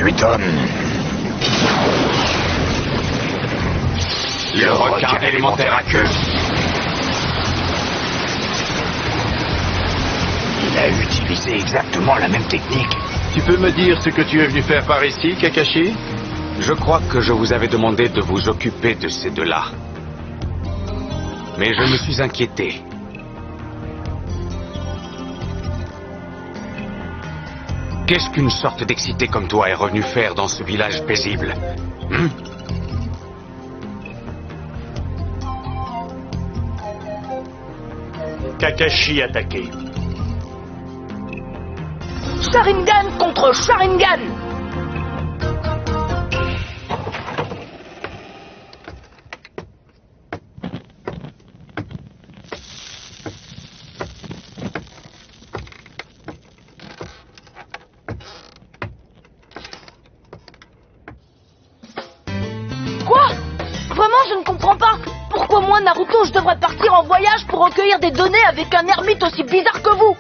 tu étonnes. Le requin élémentaire à queue. Il a utilisé exactement la même technique. Tu peux me dire ce que tu es venu faire par ici, Kakashi? Je crois que je vous avais demandé de vous occuper de ces deux-là. Mais je me suis inquiété. Qu'est-ce qu'une sorte d'excité comme toi est revenu faire dans ce village paisible? Kakashi attaqué. Sharingan contre Sharingan. Quoi? Vraiment, je ne comprends pas. Pourquoi moi, Naruto, je devrais partir en voyage pour recueillir des données avec un ermite aussi bizarre que vous?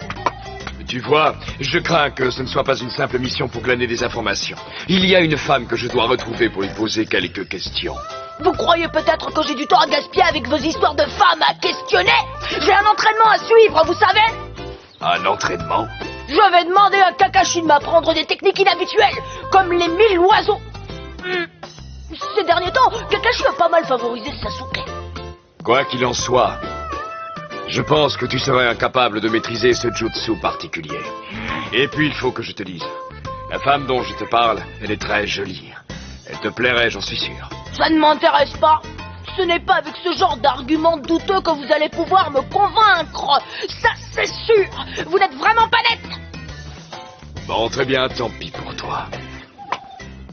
Tu vois, je crains que ce ne soit pas une simple mission pour glaner des informations. Il y a une femme que je dois retrouver pour lui poser quelques questions. Vous croyez peut-être que j'ai du temps à gaspiller avec vos histoires de femmes à questionner? J'ai un entraînement à suivre, vous savez? Un entraînement? Je vais demander à Kakashi de m'apprendre des techniques inhabituelles, comme les 1000 oiseaux. Ces derniers temps, Kakashi a pas mal favorisé Sasuke. Quoi qu'il en soit, je pense que tu serais incapable de maîtriser ce jutsu particulier. Et puis il faut que je te dise, la femme dont je te parle, elle est très jolie. Elle te plairait, j'en suis sûr. Ça ne m'intéresse pas. Ce n'est pas avec ce genre d'arguments douteux que vous allez pouvoir me convaincre. Ça, c'est sûr. Vous n'êtes vraiment pas net. Bon, très bien, tant pis pour toi.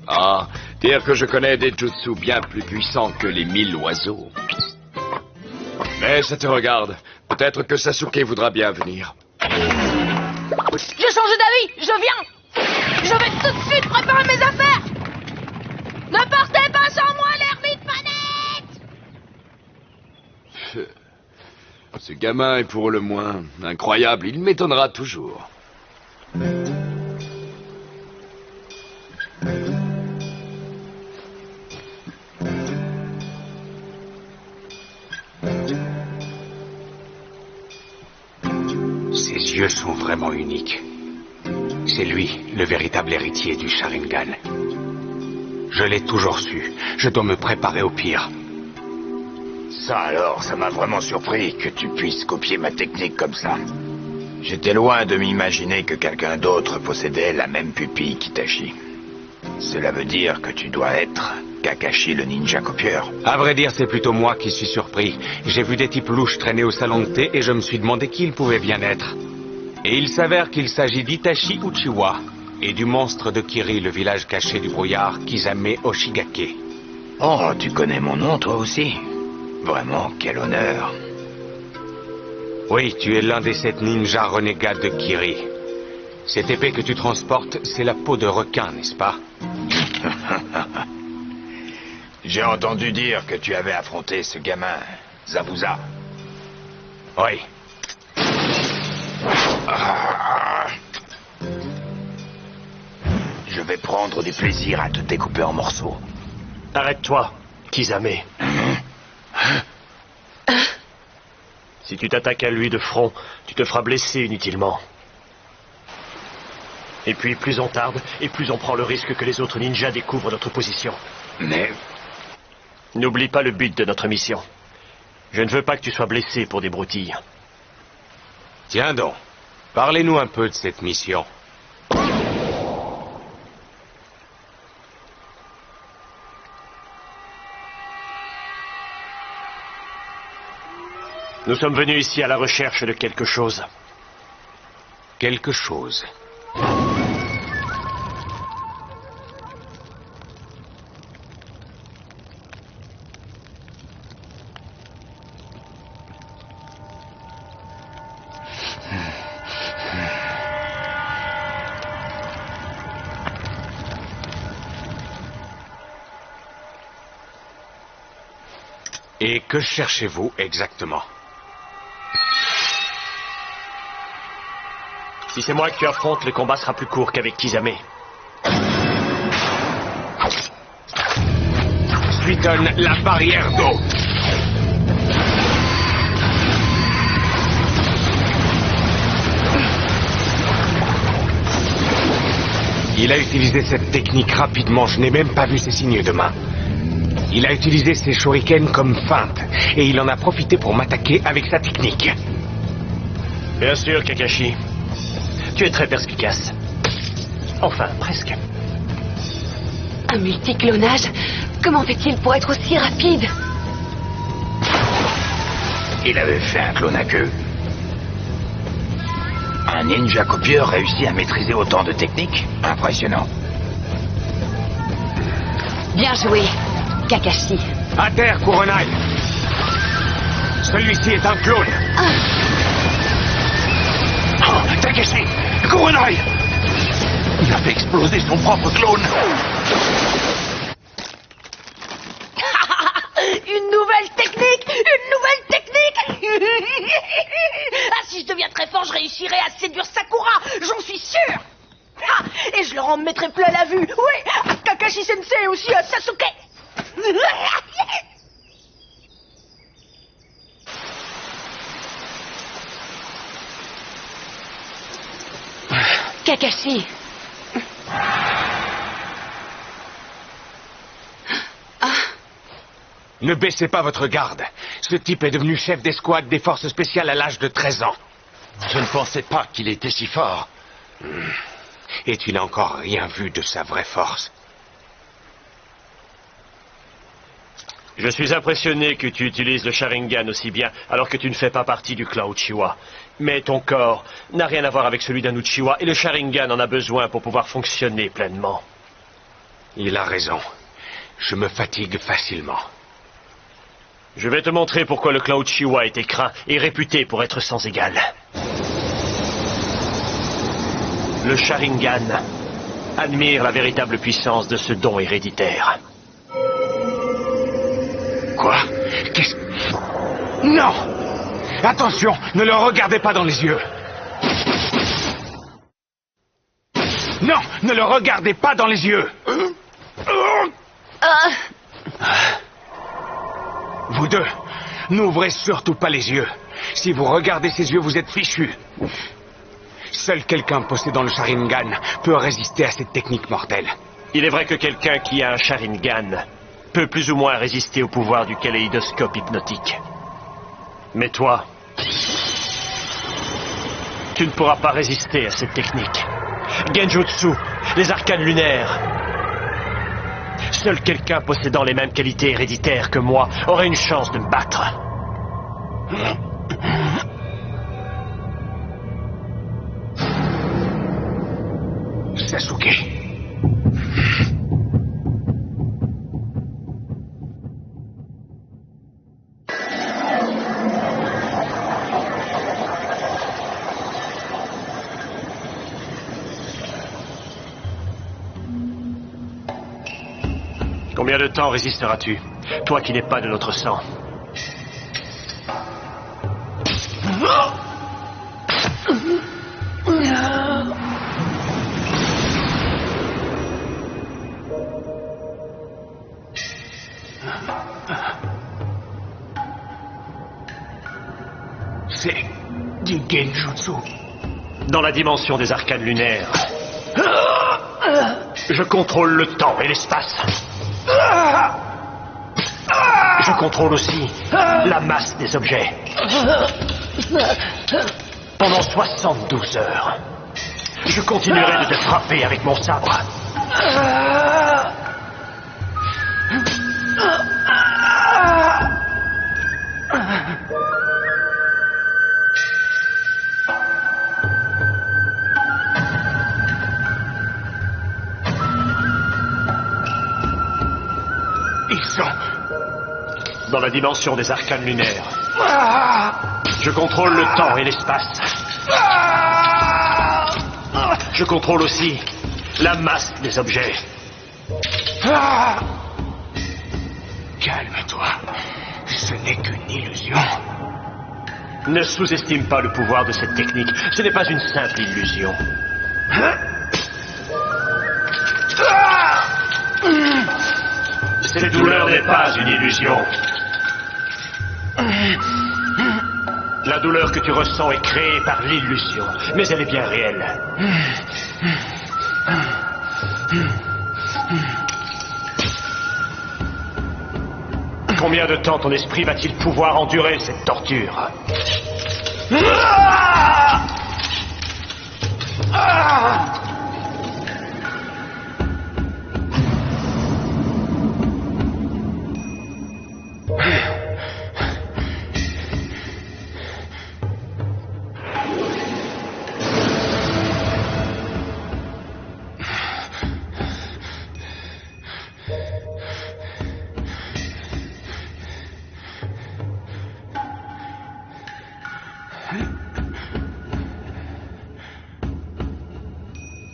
Ah, dire que je connais des jutsu bien plus puissants que les 1000 oiseaux. Mais ça te regarde. Peut-être que Sasuke voudra bien venir. J'ai changé d'avis. Je viens. Je vais tout de suite préparer mes affaires. Ne partez pas sans moi, l'ermite manette. Ce gamin est pour le moins incroyable. Il m'étonnera toujours. Ses yeux sont vraiment uniques. C'est lui, le véritable héritier du Sharingan. Je l'ai toujours su. Je dois me préparer au pire. Ça alors, ça m'a vraiment surpris que tu puisses copier ma technique comme ça. J'étais loin de m'imaginer que quelqu'un d'autre possédait la même pupille qu'Itachi. Cela veut dire que tu dois être Kakashi le ninja copieur. À vrai dire, c'est plutôt moi qui suis surpris. J'ai vu des types louches traîner au salon de thé et je me suis demandé qui ils pouvaient bien être. Et il s'avère qu'il s'agit d'Itachi Uchiwa et du monstre de Kiri, le village caché du brouillard, Kisame Oshigake. Oh, tu connais mon nom toi aussi? Vraiment, quel honneur. Oui, tu es l'un des 7 ninjas renégats de Kiri. Cette épée que tu transportes, c'est la peau de requin, n'est-ce pas? J'ai entendu dire que tu avais affronté ce gamin, Zabuza. Oui. Je vais prendre du plaisir à te découper en morceaux. Arrête-toi, Kisame. Si tu t'attaques à lui de front, tu te feras blesser inutilement. Et puis, plus on tarde, et plus on prend le risque que les autres ninjas découvrent notre position. Mais... N'oublie pas le but de notre mission. Je ne veux pas que tu sois blessé pour des broutilles. Tiens donc, parlez-nous un peu de cette mission. Nous sommes venus ici à la recherche de quelque chose. Quelque chose. Et que cherchez-vous exactement? Si c'est moi que tu affrontes, le combat sera plus court qu'avec Kisame. Triton, la barrière d'eau. Il a utilisé cette technique rapidement, je n'ai même pas vu ses signes de main. Il a utilisé ses shurikens comme feinte, et il en a profité pour m'attaquer avec sa technique. Bien sûr, Kakashi. Tu es très perspicace. Enfin, presque. Un multiclonage? Comment fait-il pour être aussi rapide? Il avait fait un clone à queue. Un ninja copieur réussit à maîtriser autant de techniques? Impressionnant. Bien joué, Kakashi. À terre, Kurenai. Celui-ci est un clone. Oh, Takeshi! Kurenai! Il a fait exploser son propre clone! Une nouvelle technique! Une nouvelle technique! Ah, si je deviens très fort, je réussirai à séduire Sakura! J'en suis sûr! Ah, et je leur en mettrai plein la vue! Oui! À Kakashi Sensei et aussi à Sasuke! Kakashi. Ne baissez pas votre garde. Ce type est devenu chef d'escouade des forces spéciales à l'âge de 13 ans. Je ne pensais pas qu'il était si fort. Et tu n'as encore rien vu de sa vraie force. Je suis impressionné que tu utilises le Sharingan aussi bien, alors que tu ne fais pas partie du clan Uchiwa. Mais ton corps n'a rien à voir avec celui d'un Uchiwa, et le Sharingan en a besoin pour pouvoir fonctionner pleinement. Il a raison. Je me fatigue facilement. Je vais te montrer pourquoi le clan Uchiwa était craint et réputé pour être sans égal. Le Sharingan admire la véritable puissance de ce don héréditaire. Quoi? Qu'est-ce... Non! Attention, ne le regardez pas dans les yeux. Non, ne le regardez pas dans les yeux. Vous deux, n'ouvrez surtout pas les yeux. Si vous regardez ces yeux, vous êtes fichus. Seul quelqu'un possédant le Sharingan peut résister à cette technique mortelle. Il est vrai que quelqu'un qui a un Sharingan peut plus ou moins résister au pouvoir du kaléidoscope hypnotique. Mais toi, tu ne pourras pas résister à cette technique. Genjutsu, les arcanes lunaires. Seul quelqu'un possédant les mêmes qualités héréditaires que moi aurait une chance de me battre. Sasuke. Combien de temps résisteras-tu, toi qui n'es pas de notre sang? C'est du Genjutsu. Dans la dimension des arcanes lunaires, je contrôle le temps et l'espace. Je contrôle aussi la masse des objets. Pendant 72 heures, je continuerai de te frapper avec mon sabre. Ils sont... Dans la dimension des arcanes lunaires, je contrôle le temps et l'espace. Je contrôle aussi la masse des objets. Calme-toi. Ce n'est qu'une illusion. Ne sous-estime pas le pouvoir de cette technique. Ce n'est pas une simple illusion. C'est les douleurs n'est pas une illusion. La douleur que tu ressens est créée par l'illusion, mais elle est bien réelle. Combien de temps ton esprit va-t-il pouvoir endurer cette torture?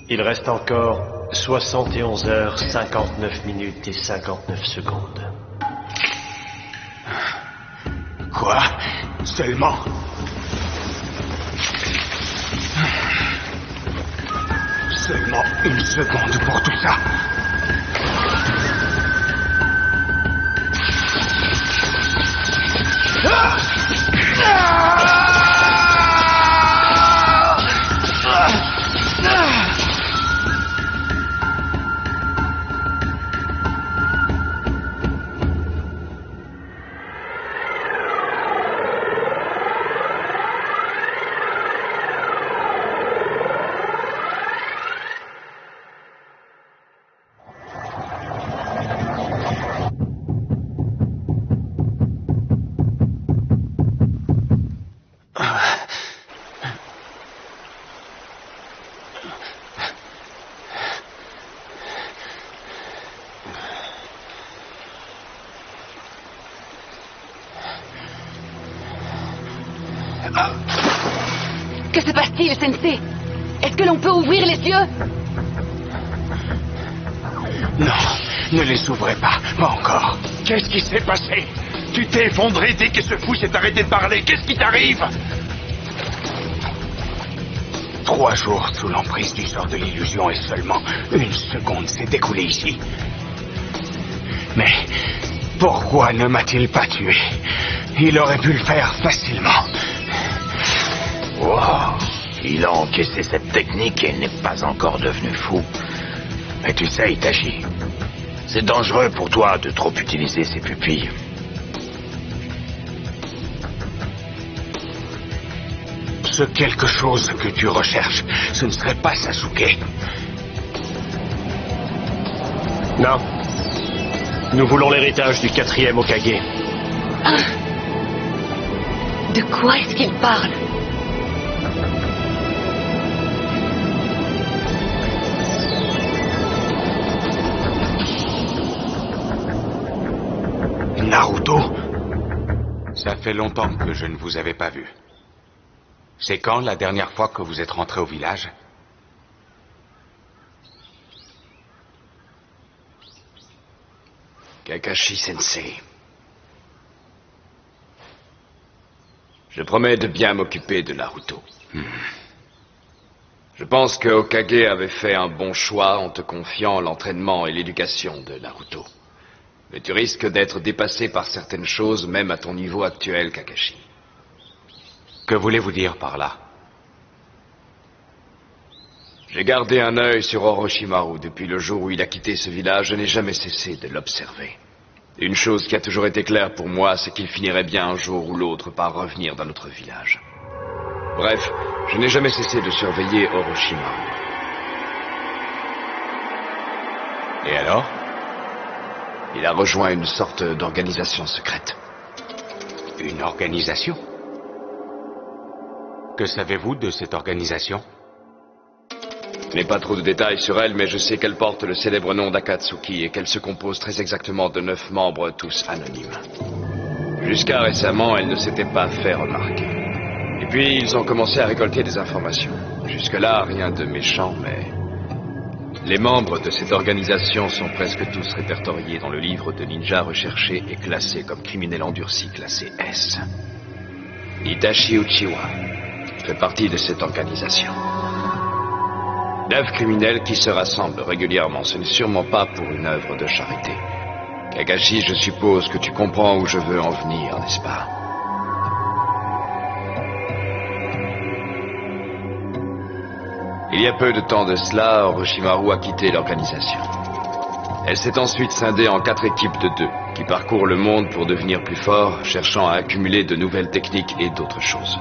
Il reste encore 71 heures, 59 minutes et 59 secondes. Quoi? Seulement? Seulement une seconde pour tout ça. Que se passe-t-il, Sensei? Est-ce que l'on peut ouvrir les yeux? Non, ne les ouvrez pas, pas encore. Qu'est-ce qui s'est passé? Tu t'es effondré dès que ce fou s'est arrêté de parler. Qu'est-ce qui t'arrive? 3 jours sous l'emprise du sort de l'illusion et seulement une seconde s'est écoulée ici. Mais pourquoi ne m'a-t-il pas tué? Il aurait pu le faire facilement. Wow. Il a encaissé cette technique et n'est pas encore devenu fou. Mais tu sais, Itachi, c'est dangereux pour toi de trop utiliser ses pupilles. Ce quelque chose que tu recherches, ce ne serait pas Sasuke. Non. Nous voulons l'héritage du 4e Hokage. Ah. De quoi est-ce qu'il parle? Naruto? Ça fait longtemps que je ne vous avais pas vu. C'est quand la dernière fois que vous êtes rentré au village? Kakashi-sensei. Je promets de bien m'occuper de Naruto. Je pense que Hokage avait fait un bon choix en te confiant l'entraînement et l'éducation de Naruto. Mais tu risques d'être dépassé par certaines choses, même à ton niveau actuel, Kakashi. Que voulez-vous dire par là? J'ai gardé un œil sur Orochimaru depuis le jour où il a quitté ce village. Je n'ai jamais cessé de l'observer. Une chose qui a toujours été claire pour moi, c'est qu'il finirait bien un jour ou l'autre par revenir dans notre village. Bref, je n'ai jamais cessé de surveiller Orochimaru. Et alors? Il a rejoint une sorte d'organisation secrète. Une organisation? Que savez-vous de cette organisation? Je n'ai pas trop de détails sur elle, mais je sais qu'elle porte le célèbre nom d'Akatsuki et qu'elle se compose très exactement de 9 membres, tous anonymes. Jusqu'à récemment, elle ne s'était pas fait remarquer. Et puis, ils ont commencé à récolter des informations. Jusque-là, rien de méchant, mais... Les membres de cette organisation sont presque tous répertoriés dans le livre de ninja recherchés et classés comme criminels endurcis classé S. Itachi Uchiwa fait partie de cette organisation. 9 criminels qui se rassemblent régulièrement, ce n'est sûrement pas pour une œuvre de charité. Kakashi, je suppose que tu comprends où je veux en venir, n'est-ce pas? Il y a peu de temps de cela, Orochimaru a quitté l'organisation. Elle s'est ensuite scindée en 4 équipes de 2, qui parcourent le monde pour devenir plus forts, cherchant à accumuler de nouvelles techniques et d'autres choses.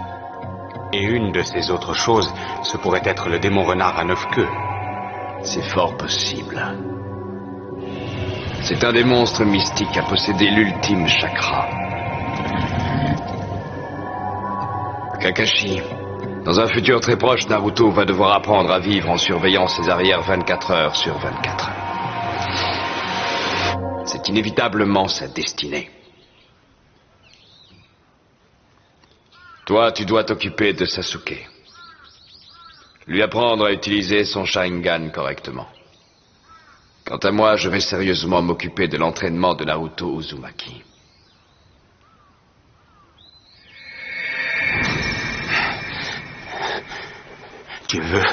Et une de ces autres choses, ce pourrait être le démon renard à 9 queues. C'est fort possible. C'est un des monstres mystiques à posséder l'ultime chakra. Kakashi, dans un futur très proche, Naruto va devoir apprendre à vivre en surveillant ses arrières 24 heures sur 24. C'est inévitablement sa destinée. Toi, tu dois t'occuper de Sasuke. Lui apprendre à utiliser son Sharingan correctement. Quant à moi, je vais sérieusement m'occuper de l'entraînement de Naruto Uzumaki. Tu veux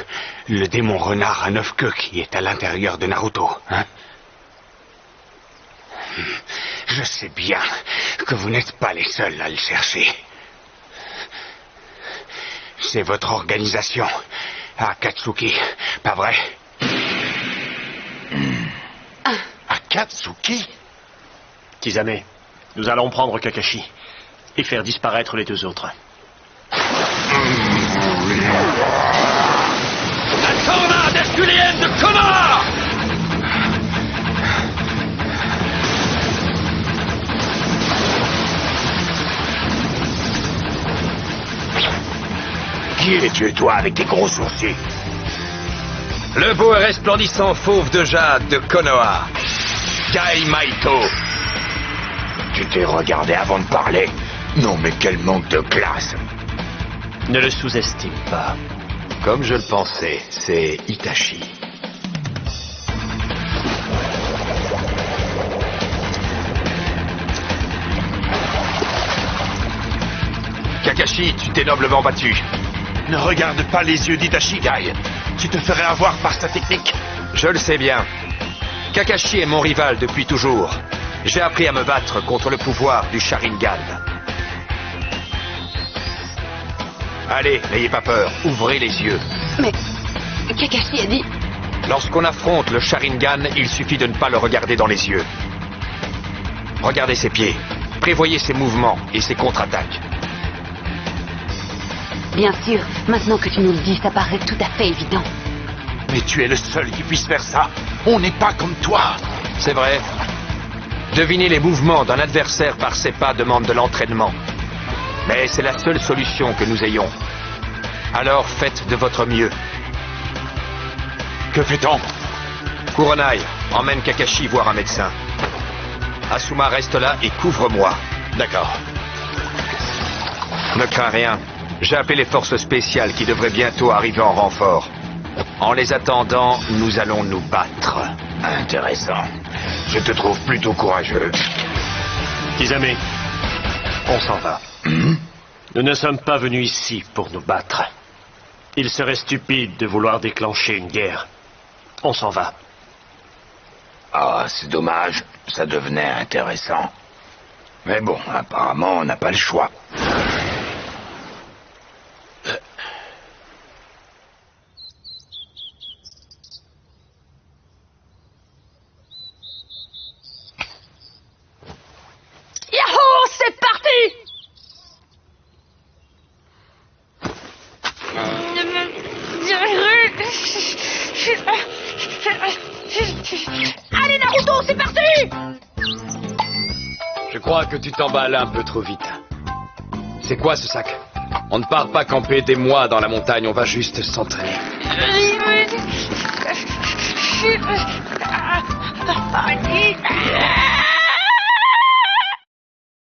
le démon renard à 9 queues qui est à l'intérieur de Naruto, hein? Je sais bien que vous n'êtes pas les seuls à le chercher. C'est votre organisation, Akatsuki, pas vrai? Akatsuki? Kisame, nous allons prendre Kakashi et faire disparaître les 2 autres. La tornade herculéenne de Konoha! Qui es-tu, toi, avec tes gros sourcils? Le beau et resplendissant fauve de jade de Konoha, Gai Maito. Tu t'es regardé avant de parler? Non, mais quel manque de classe! Ne le sous-estime pas. Comme je le pensais, c'est Itachi. Kakashi, tu t'es noblement battu. Ne regarde pas les yeux d'Itachi, Gai. Tu te ferais avoir par sa technique. Je le sais bien. Kakashi est mon rival depuis toujours. J'ai appris à me battre contre le pouvoir du Sharingan. Allez, n'ayez pas peur, ouvrez les yeux. Mais Kakashi a dit... Lorsqu'on affronte le Sharingan, il suffit de ne pas le regarder dans les yeux. Regardez ses pieds, prévoyez ses mouvements et ses contre-attaques. Bien sûr, maintenant que tu nous le dis, ça paraît tout à fait évident. Mais tu es le seul qui puisse faire ça. On n'est pas comme toi. C'est vrai. Deviner les mouvements d'un adversaire par ses pas demande de l'entraînement. Mais c'est la seule solution que nous ayons. Alors faites de votre mieux. Que fait-on? Kuronai, emmène Kakashi voir un médecin. Asuma reste là et couvre-moi. D'accord. Ne crains rien. J'ai appelé les forces spéciales qui devraient bientôt arriver en renfort. En les attendant, nous allons nous battre. Intéressant. Je te trouve plutôt courageux. Kisame, on s'en va. Nous ne sommes pas venus ici pour nous battre. Il serait stupide de vouloir déclencher une guerre. On s'en va. Ah, c'est dommage. Ça devenait intéressant. Mais bon, apparemment, on n'a pas le choix. Yahoo, c'est parti! Allez Naruto, c'est parti! Je crois que tu t'emballes un peu trop vite. C'est quoi ce sac? On ne part pas camper des mois dans la montagne, on va juste s'entraîner.